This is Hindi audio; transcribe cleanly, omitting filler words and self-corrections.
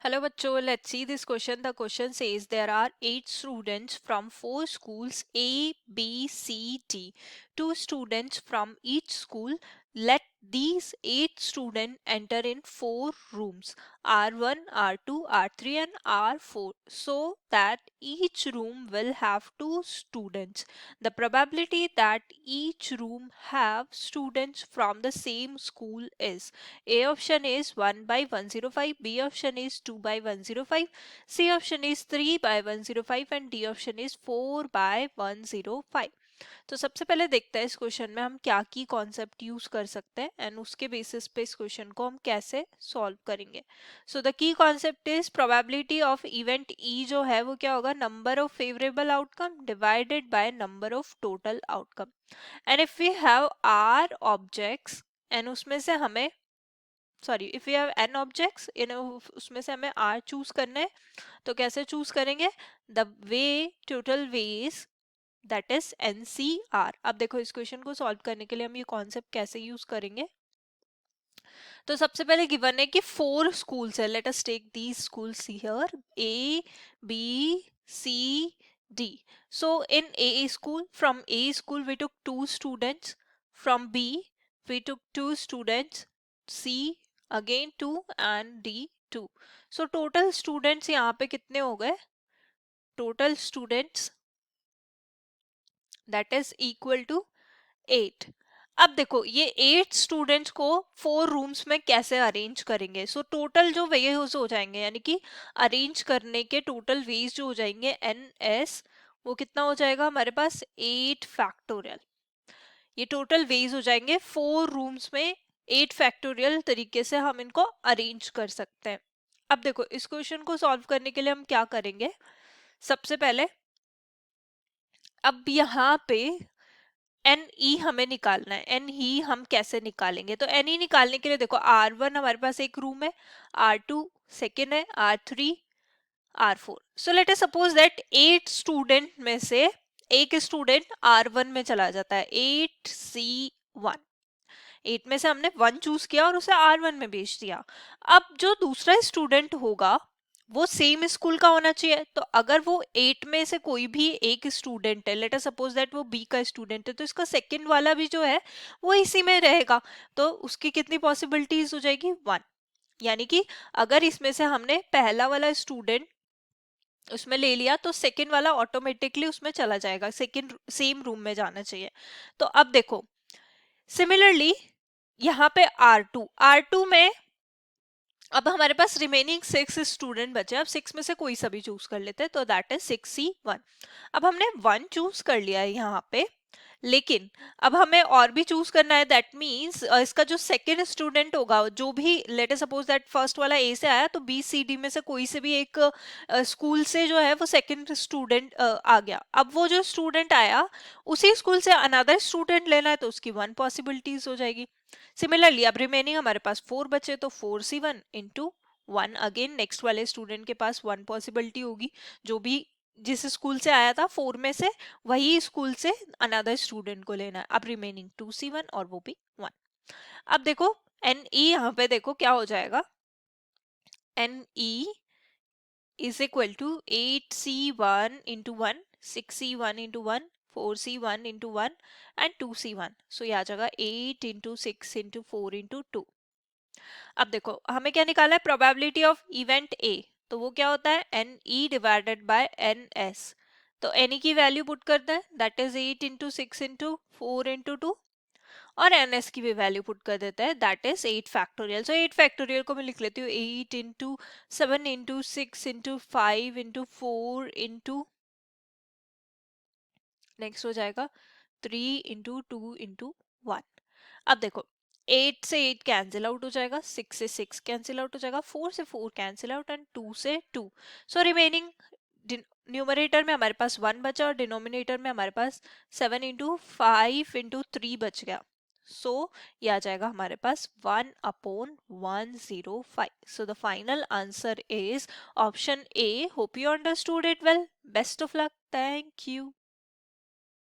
Hello bachcho, let's see this question. The question says there are 8 students from 4 schools A, B, C, D. 2 students from each school. Let these 8 students enter in 4 rooms R1, R2, R3 and R4 so that each room will have 2 students. The probability that each room have students from the same school is A option is 1 by 105, B option is 2 by 105, C option is 3 by 105 and D option is 4 by 105. तो सबसे पहले देखते हैं इस क्वेश्चन में हम क्या की कॉन्सेप्ट यूज कर सकते हैं एंड उसके बेसिस पे इस क्वेश्चन को हम कैसे सॉल्व करेंगे. So the key concept is probability of event E जो है वो क्या होगा, number of favourable outcome divided by number of total outcome. And if we have R objects and उसमें से हमें if we have n objects उसमें से हमें r चूज करना है तो कैसे चूज करेंगे, the way total ways that is NCR. अब देखो इस क्वेश्चन को सॉल्व करने के लिए हम ये कॉन्सेप्ट कैसे यूज करेंगे. तो सबसे पहले गिवन है कि 4 स्कूल्स है. Let us take these schools here A, B, C, D. So in A school, from A school we took 2 students, from B we took 2 students, C again 2 and D 2. So total students यहाँ पे कितने हो गए, total students that is equal to 8. अब देखो ये 8 स्टूडेंट्स को 4 रूम्स में कैसे अरेंज करेंगे. सो टोटल जो वेज हो जाएंगे यानी कि अरेंज करने के टोटल वेज जो हो जाएंगे NS वो कितना हो जाएगा हमारे पास 8 फैक्टोरियल. ये टोटल वेज हो जाएंगे 4 रूम्स में 8 फैक्टोरियल तरीके से हम इनको अरेंज कर सकते हैं. अब देखो इस क्वेश्चन को सॉल्व करने के लिए हम क्या करेंगे, सबसे पहले अब यहाँ पे एन ई हमें निकालना है. एन ई हम कैसे निकालेंगे, तो एन ई निकालने के लिए देखो R1 हमारे पास एक रूम है, R2 सेकेंड है, R3 R4. So let us suppose that 8 student में से एक स्टूडेंट R1 में चला जाता है, 8C1. 8 में से हमने 1 चूज किया और उसे R1 में भेज दिया. अब जो दूसरा स्टूडेंट होगा वो सेम स्कूल का होना चाहिए. तो अगर वो 8 में से कोई भी एक स्टूडेंट है, लेट अस सपोज दैट वो B का स्टूडेंट है, तो इसका सेकंड वाला भी जो है वो इसी में रहेगा. तो उसकी कितनी पॉसिबिलिटीज हो जाएगी, 1. यानी कि अगर इसमें से हमने पहला वाला स्टूडेंट उसमें ले लिया तो सेकंड वाला ऑटोमेटिकली उसमें चला जाएगा, सेकंड सेम रूम में जाना चाहिए. तो अब देखो सिमिलरली यहाँ पे R2 में अब हमारे पास रिमेनिंग 6 स्टूडेंट बचे. अब 6 में से कोई सा भी चूज कर लेते हैं तो दैट इज 6C1. अब हमने 1 चूज कर लिया है यहाँ पे, लेकिन अब हमें और भी चूज करना है. दैट मींस इसका जो सेकंड स्टूडेंट होगा, जो भी let us suppose that first वाला A से आया तो B C D में से कोई से भी एक स्कूल से जो है वो सेकंड स्टूडेंट आ गया. अब वो जो स्टूडेंट आया उसी स्कूल से अनदर स्टूडेंट लेना है तो उसकी 1 पॉसिबिलिटीज हो जाएगी. सिमिलरली अब रिमेनिंग हमारे पास 4 बचे तो 4C1 इंटू 1. अगेन नेक्स्ट वाले स्टूडेंट के पास 1 पॉसिबिलिटी होगी, जो भी जिस स्कूल से आया था 4 में से वही स्कूल से अनदर स्टूडेंट को लेना है. अब रिमेनिंग 2C1 और वो भी 1. अब देखो एन ई यहाँ पे देखो क्या हो जाएगा, N E is equal to 8C1 into 1, 6C1 into 1, 4C1 into 1 and 2C1. So ये आ जाएगा 8 इंटू 6 इंटू 4 इंटू 2. अब देखो हमें क्या निकाला है, प्रोबेबिलिटी ऑफ इवेंट ए. तो वो क्या होता है, N E divided by N S. तो एन ई की वैल्यू पुट करते हैं, that is 8 into 6 into 4 into 2, और एन एस की भी वैल्यू पुट कर देते हैं, that is 8 factorial. So 8 factorial को मैं लिख लेती हूँ 8 into 7 into 6 into 5 into 4 into next हो जाएगा 3 इंटू 2 इंटू 1. अब देखो 8 से 8 कैंसिल आउट हो जाएगा, 6 से 6 कैंसिल आउट हो जाएगा, 4 से 4 कैंसिल आउट एंड 2 से 2. सो रिमेनिंग न्यूमरेटर में हमारे पास 1 बचा और डिनोमिनेटर में हमारे पास 7 इंटू 5 इंटू 3 बच गया. सो ये आ जाएगा हमारे पास 1/105. So the final answer is option A. Hope you understood it well. Best of luck. Thank you.